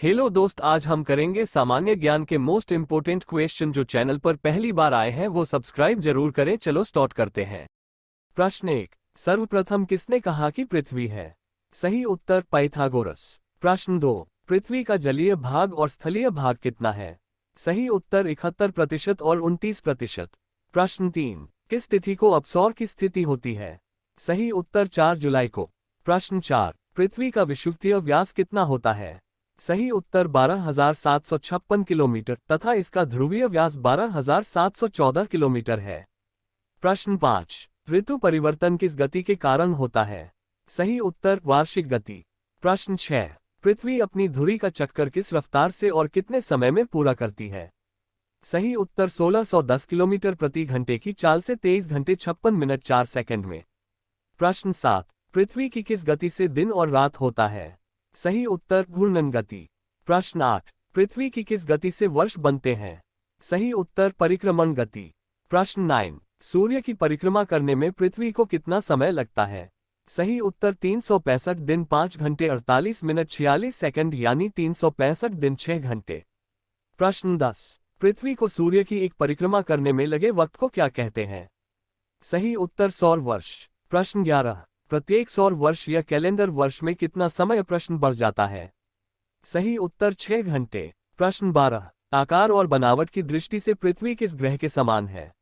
Hello दोस्त, आज हम करेंगे सामान्य ज्ञान के मोस्ट इम्पोर्टेंट क्वेश्चन। जो चैनल पर पहली बार आए हैं वो सब्सक्राइब जरूर करें। चलो स्टार्ट करते हैं। प्रश्न 1, सर्वप्रथम किसने कहा कि पृथ्वी है? सही उत्तर पाइथागोरस। प्रश्न 2, पृथ्वी का जलीय भाग और स्थलीय भाग कितना है? सही उत्तर 71% और 29%। प्रश्न 3, किस तिथि को अपसौर की स्थिति होती है? सही उत्तर 4 जुलाई को। प्रश्न 4, पृथ्वी का विषुवतीय व्यास कितना होता है? सही उत्तर 12,756 किलोमीटर तथा इसका ध्रुवीय व्यास 12,714 किलोमीटर है। प्रश्न 5, ऋतु परिवर्तन किस गति के कारण होता है? सही उत्तर वार्षिक गति। प्रश्न 6, पृथ्वी अपनी धुरी का चक्कर किस रफ्तार से और कितने समय में पूरा करती है? सही उत्तर 1610 किलोमीटर प्रति घंटे की चाल से 23 घंटे 56 मिनट 4 सेकंड में। प्रश्न 7, पृथ्वी की किस गति से दिन और रात होता है? सही उत्तर घूर्णन गति। प्रश्न 8, पृथ्वी की किस गति से वर्ष बनते हैं? सही उत्तर परिक्रमण गति। प्रश्न 9, सूर्य की परिक्रमा करने में पृथ्वी को कितना समय लगता है? सही उत्तर 365 दिन 5 घंटे 48 मिनट 46 सेकंड यानी 365 दिन 6 घंटे। प्रश्न 10, पृथ्वी को सूर्य की एक परिक्रमा करने में लगे वक्त को क्या कहते हैं? सही उत्तर सौर वर्ष। प्रश्न 11, प्रत्येक सौर वर्ष या कैलेंडर वर्ष में कितना समय प्रश्न बढ़ जाता है? सही उत्तर 6 घंटे। प्रश्न 12, आकार और बनावट की दृष्टि से पृथ्वी किस ग्रह के समान है?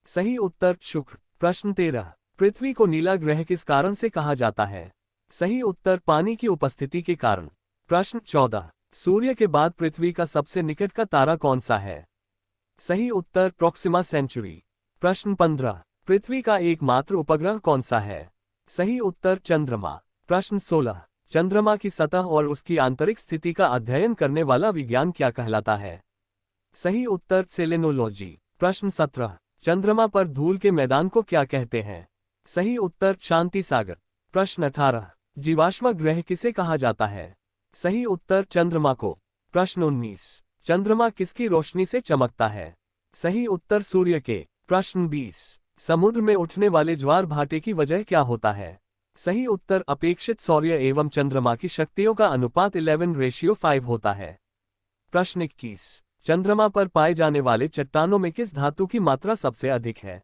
सही उत्तर शुक्र। प्रश्न 13, पृथ्वी को नीला ग्रह किस कारण से कहा जाता है? सही उत्तर पानी की उपस्थिति के कारण। प्रश्न 14, सूर्य के बाद पृथ्वी का सबसे निकट का तारा कौन सा है? सही उत्तर प्रोक्सिमा सेंचुरी। प्रश्न 15, पृथ्वी का एकमात्र उपग्रह कौन सा है? सही उत्तर चंद्रमा। प्रश्न 16, चंद्रमा की सतह और उसकी आंतरिक स्थिति का अध्ययन करने वाला विज्ञान क्या कहलाता है? सही उत्तर सेलेनोलॉजी। प्रश्न 17, चंद्रमा पर धूल के मैदान को क्या कहते हैं? सही उत्तर शांति सागर। प्रश्न 18, जीवाश्म ग्रह किसे कहा जाता है? सही उत्तर चंद्रमा को। प्रश्न 19, चंद्रमा किसकी रोशनी से चमकता है? सही उत्तर सूर्य के। प्रश्न 20, समुद्र में उठने वाले ज्वार भाटे की वजह क्या होता है? सही उत्तर अपेक्षित सौर्य एवं चंद्रमा की शक्तियों का अनुपात 11:5 होता है। प्रश्न 21, चंद्रमा पर पाए जाने वाले चट्टानों में किस धातु की मात्रा सबसे अधिक है?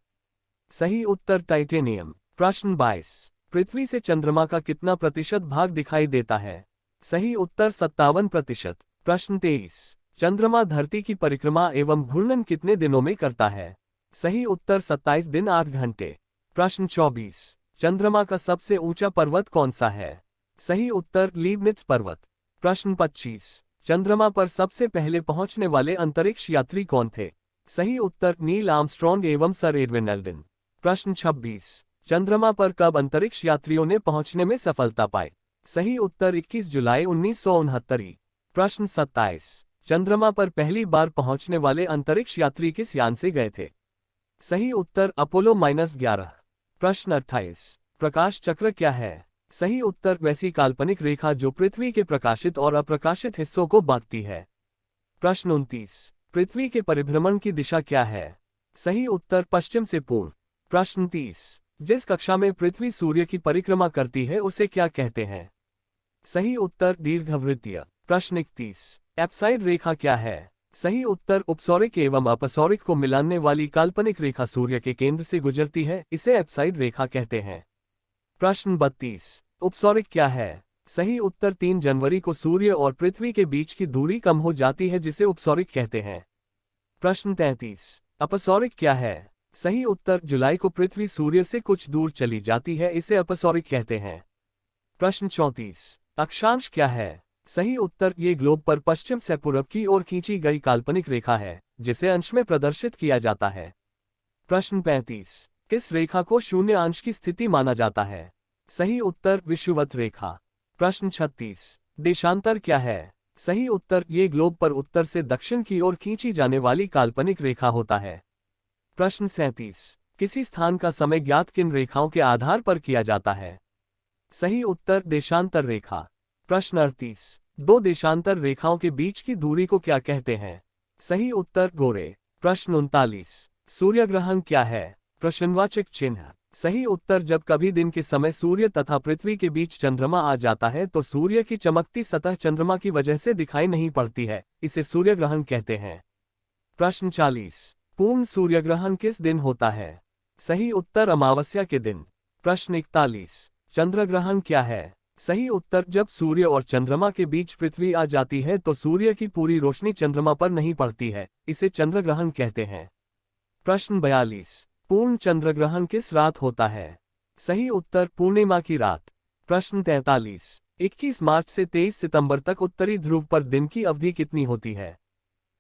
सही उत्तर टाइटेनियम। प्रश्न 22, पृथ्वी से चंद्रमा का कितना प्रतिशत भाग दिखाई देता है? सही उत्तर 57%। प्रश्न 23, चंद्रमा धरती की परिक्रमा एवं घूर्णन कितने दिनों में करता है? सही उत्तर 27 दिन 8 घंटे। प्रश्न 24, चंद्रमा का सबसे ऊंचा पर्वत कौन सा है? सही उत्तर लीबनिट्ज पर्वत। प्रश्न 25, चंद्रमा पर सबसे पहले पहुंचने वाले अंतरिक्ष यात्री कौन थे? सही उत्तर नील आर्मस्ट्रॉन्ग एवं सर एडविन एल्ड्रिन। प्रश्न 26, चंद्रमा पर कब अंतरिक्ष यात्रियों ने पहुंचने में सफलता पाई? सही उत्तर 21 जुलाई 1969। प्रश्न 27, चंद्रमा पर पहली बार पहुंचने वाले अंतरिक्ष यात्री किस यान से गए थे? सही उत्तर अपोलो-11। प्रश्न 28, प्रकाश चक्र क्या है? सही उत्तर वैसी काल्पनिक रेखा जो पृथ्वी के प्रकाशित और अप्रकाशित हिस्सों को बांटती है। प्रश्न 29, पृथ्वी के परिभ्रमण की दिशा क्या है? सही उत्तर पश्चिम से पूर्व। प्रश्न 30, जिस कक्षा में पृथ्वी सूर्य की परिक्रमा करती है उसे क्या कहते हैं? सही उत्तर दीर्घवृत्तीय। प्रश्न 31, एप्साइड रेखा क्या है? सही उत्तर उपसौरिक एवं अपसौरिक को मिलाने वाली काल्पनिक रेखा सूर्य के केंद्र से गुजरती है, इसे एप्साइड रेखा कहते हैं। प्रश्न 32, उपसौरिक क्या है? सही उत्तर 3 जनवरी को सूर्य और पृथ्वी के बीच की दूरी कम हो जाती है जिसे उपसौरिक कहते हैं। प्रश्न 33, अपसौरिक क्या है? सही उत्तर जुलाई को पृथ्वी सूर्य से कुछ दूर चली जाती है, इसे अपसौरिक कहते हैं। प्रश्न 34, अक्षांश क्या है? सही उत्तर ये ग्लोब पर पश्चिम से पूर्व की ओर खींची गई काल्पनिक रेखा है जिसे अंश में प्रदर्शित किया जाता है। प्रश्न 35, किस रेखा को शून्य अंश की स्थिति माना जाता है? सही उत्तर विषुवत रेखा। प्रश्न 36, देशांतर क्या है? सही उत्तर ये ग्लोब पर उत्तर से दक्षिण की ओर खींची जाने वाली काल्पनिक रेखा होता है। प्रश्न 37, किसी स्थान का समय ज्ञात किन रेखाओं के आधार पर किया जाता है? सही उत्तर देशांतर रेखा। प्रश्न 38, 2 देशांतर रेखाओं के बीच की दूरी को क्या कहते हैं? सही उत्तर गोरे। प्रश्न 39, सूर्य ग्रहण क्या है? प्रश्नवाचक चिन्ह। सही उत्तर, जब कभी दिन के समय सूर्य तथा पृथ्वी के बीच चंद्रमा आ जाता है तो सूर्य की चमकती सतह चंद्रमा की वजह से दिखाई नहीं पड़ती है, इसे सूर्यग्रहण कहते हैं। प्रश्न 40। पूर्ण सूर्यग्रहण किस दिन होता है? सही उत्तर, अमावस्या के दिन। प्रश्न 41। चंद्रग्रहण क्या है? सही उत्तर, जब सूर्य और चंद्रमा के बीच पृथ्वी आ जाती है तो सूर्य की पूरी रोशनी चंद्रमा पर नहीं पड़ती है, इसे चंद्रग्रहण कहते हैं। प्रश्न 42। पूर्ण चंद्रग्रहण किस रात होता है? सही उत्तर, पूर्णिमा की रात। प्रश्न 43। 21 मार्च से 23 सितंबर तक उत्तरी ध्रुव पर दिन की अवधि कितनी होती है?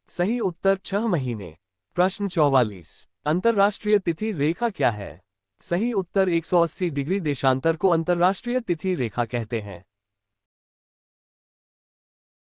सही उत्तर, 6 महीने। प्रश्न 44। अंतर्राष्ट्रीय तिथि रेखा क्या है? सही उत्तर, 180 डिग्री देशांतर को अंतर्राष्ट्रीय तिथि रेखा कहते हैं।